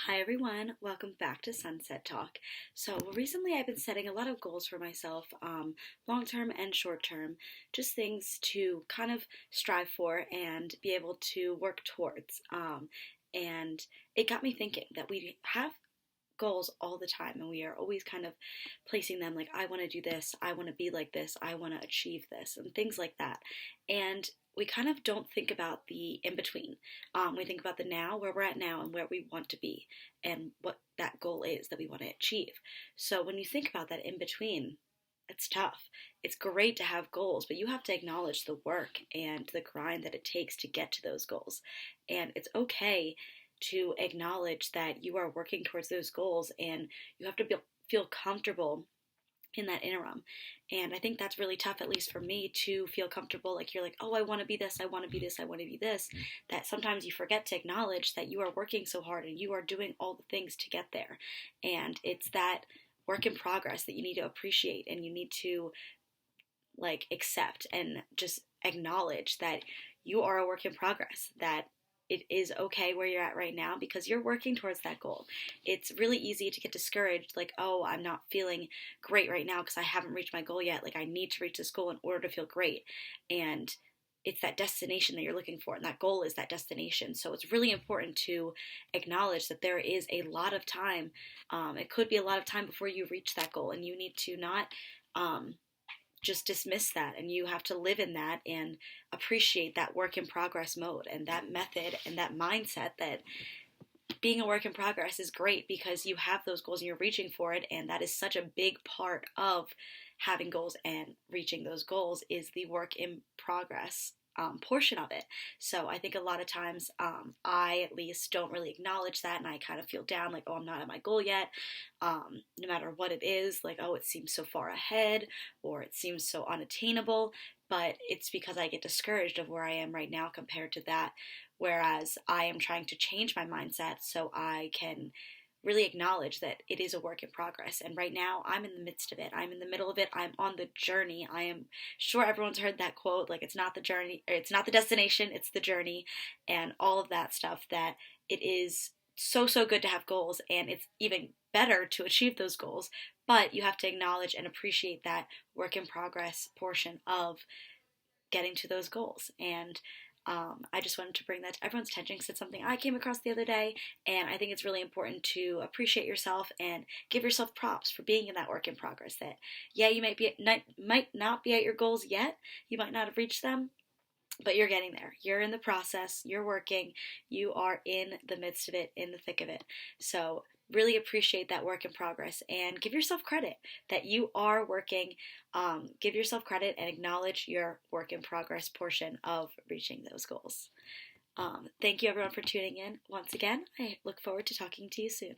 Hi everyone, welcome back to Sunset Talk. So recently I've been setting a lot of goals for myself, long term and short term, just things to kind of strive for and be able to work towards. And it got me thinking that we have goals all the time and we are always kind of placing them like, I want to do this, I want to be like this, I want to achieve this, and things like that. And we kind of don't think about the in between. We think about the now, where we're at now, and where we want to be, and what that goal is that we want to achieve. So when you think about that in between, it's tough. It's great to have goals, but you have to acknowledge the work and the grind that it takes to get to those goals. And it's okay to acknowledge that you are working towards those goals and you have to feel comfortable in that interim. And I think that's really tough, at least for me, to feel comfortable. Like you're like, oh, I want to be this, I want to be this, I want to be this. That sometimes you forget to acknowledge that you are working so hard and you are doing all the things to get there. And it's that work in progress that you need to appreciate and you need to like accept and just acknowledge that you are a work in progress, that it is okay where you're at right now because you're working towards that goal. It's really easy to get discouraged, like, oh, I'm not feeling great right now because I haven't reached my goal yet. Like, I need to reach this goal in order to feel great. And it's that destination that you're looking for, and that goal is that destination. So it's really important to acknowledge that there is a lot of time. It could be a lot of time before you reach that goal, and you need to not just dismiss that, and you have to live in that and appreciate that work in progress mode and that method and that mindset that being a work in progress is great because you have those goals and you're reaching for it, and that is such a big part of having goals and reaching those goals is the work in progress portion of it. So I think a lot of times I at least don't really acknowledge that, and I kind of feel down, like, oh, I'm not at my goal yet, no matter what it is, like, oh, it seems so far ahead or it seems so unattainable. But it's because I get discouraged of where I am right now compared to that, whereas I am trying to change my mindset so I can really acknowledge that it is a work in progress. And right now, I'm in the midst of it. I'm in the middle of it. I'm on the journey. I am sure everyone's heard that quote, like, it's not the journey, or it's not the destination, it's the journey, and all of that stuff. That it is so, so good to have goals, and it's even better to achieve those goals. But you have to acknowledge and appreciate that work in progress portion of getting to those goals. And I just wanted to bring that to everyone's attention because it's something I came across the other day, and I think it's really important to appreciate yourself and give yourself props for being in that work in progress. That, yeah, you might not be at your goals yet, you might not have reached them, but you're getting there. You're in the process, you're working, you are in the midst of it, in the thick of it. So really appreciate that work in progress and give yourself credit that you are working. Give yourself credit and acknowledge your work in progress portion of reaching those goals. Thank you everyone for tuning in. Once again, I look forward to talking to you soon.